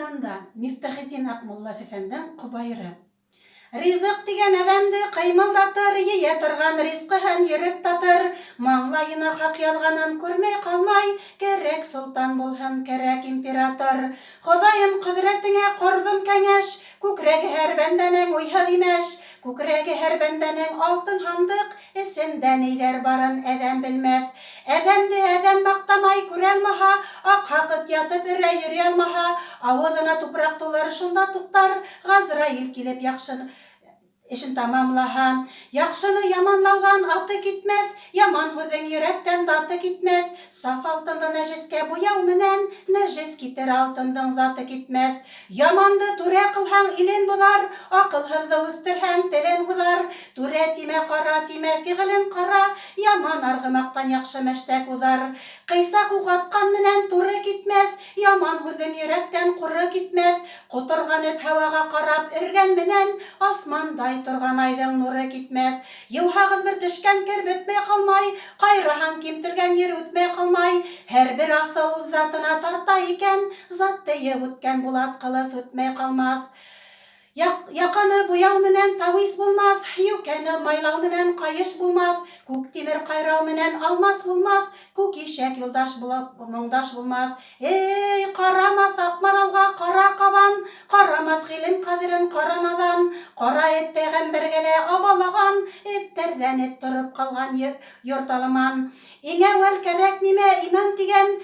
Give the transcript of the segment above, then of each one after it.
Мифтахетдин Акмулла Сәсәндең Кобайыры. Ризык дигән әҙәмде ҡыймылдатыр, ейә торған ризҡыһын йөрөп татыр. Маңлайына хаҡ яҙғанын күрмәй ҡалмай, кәрәк солтан булһын, кәрәк император. Хоҙайым ҡөҙрәтеңә ҡорҙом кәңәш, күкрәге һәр бәндәнең уйһыҙ имәш. Күкрәге һәр бәндәнең алтын һандыҡ, эсендә ниҙәр барын әҙәм белмәҫ. Әҙәмде әҙәм маҡтамай күрә алмаһа, аҡ һаҡыт ятып өрә йөрөй алмаһа, ауыҙына тупраҡ тулыр, шунда туҡтар, Ғазраил килеп яҡшыны эшен тамамлаһа. Яҡшыны яманлауҙан аты китмәҫ, яман һүҙҙең йөрәктән даты китмәҫ. Саф алтынды нәжескә буяу менән, нәжес китер алтындың заты китмәҫ. Яманды түрә ҡылһаң, илен боҙар, аҡылһыҙҙы үҫтерһәң, телен һуҙар. Түрә тимә, ҡара тимә, фиғелен ҡара, яман арғымаҡтан яҡшы мәштәк уҙар. Ҡыйсаҡ уҡ атҡан менән туры китмәҫ, яман һүҙҙең йөрәктән ҡуры китмәҫ. Ҡоторған эт һауаға ҡарап өргән менән, асмандай торған айҙың нуры китмәҫ. Йыуһағыҙ бер төшкән кер бөтмәй ҡалмай, ҡайраһаң кимтелгән ер үтмәй ҡалмай. Һәр бер аҫыл затына тарта икән, затты йып үткән Булат ҡылыс үтмәй ҡалмаҫ. Яҡаны буяу менән тауис булмаҫ, йүкәне майлау менән ҡайыш булмаҫ. Күк тимер ҡайрау менән алмас булмаҫ, күк ишәк юлдаш булып моңдаш булмаҫ. Эй, ҡарамаҫ Аҡмаралға ҡара ҡабан, ҡарамаҫ ғилем ҡәҙерен ҡара наҙан. Ҡара эт пәйғәмбәргә лә абалаған, эттәрҙән эт тороп ҡалған йорт аламан. Иң әүәл кәрәк нимә иман тигән,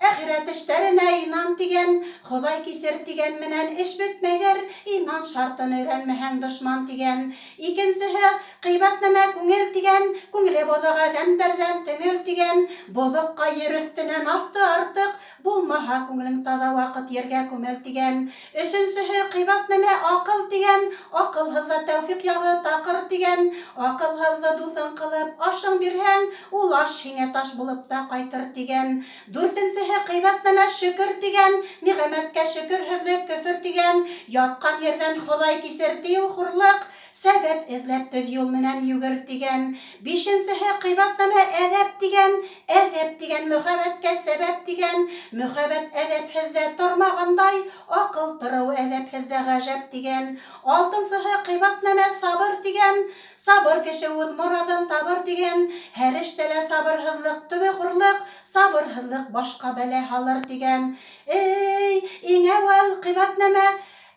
әхирәт эштәренә инан тигән. Хоҙай кисер тигән менән эш бөтмәйҙәр, иман шартын өйрәнмәһәң дошман тигән. Икенсеһе ҡыйбат нәмә күңел тигән, күңеле боҙоҡ әҙәмдәрҙән төңөл тигән. Боҙоҡҡа ер өҫтөнән аҫты артыҡ, булмаһа күңелең таза ваҡыт ергә күмел тигән. Өсөнсөһө ҡыйбат нәмә аҡыл тигән, аҡылһыҙҙа тәүфиҡ яғы таҡыр тигән. Аҡылһыҙҙы дуҫың ҡылып ашың бирһәң, ул аш һиңә таш булып та ҡайтыр тигән. Дүртенсеһе ҡыйбат нәмә шөкөр тигән, ниғәмәткә шөкөрһөҙлөк көфөр тигән. Ятҡан ерҙән Хоҙай кисер тиеү хурлыҡ, сәбәп эҙләп төҙ юл менән йүгер тигән. Бишенсеһе ҡыйбат нәмә әҙәп тигән, әҙәп тигән мөхәббәткә сәбәп тигән. Мөхәббәт әҙәпһеҙҙә тормағандай, аҡыл тороу әҙәпһеҙҙә ғәжәп тигән. Алтынсыһы ҡыйбат нәмә сабыр тигән, сабыр кеше үҙ мораҙын табыр тигән. Һәр эштә лә сабырһыҙлык төбө хурлыҡ, сабырһыҙлыҡ башҡа бәлә һалыр тигән. Эй, иң әүәл ҡыйбат нәмә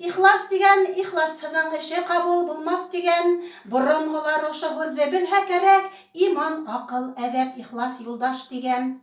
ихлас тигән, ихласһыҙҙың эше ҡабул булмаҫ тигән. Боронғолар ошо һүҙҙе белһә кәрәк, иман, аҡыл, әҙәп, ихлас юлдаш тигән.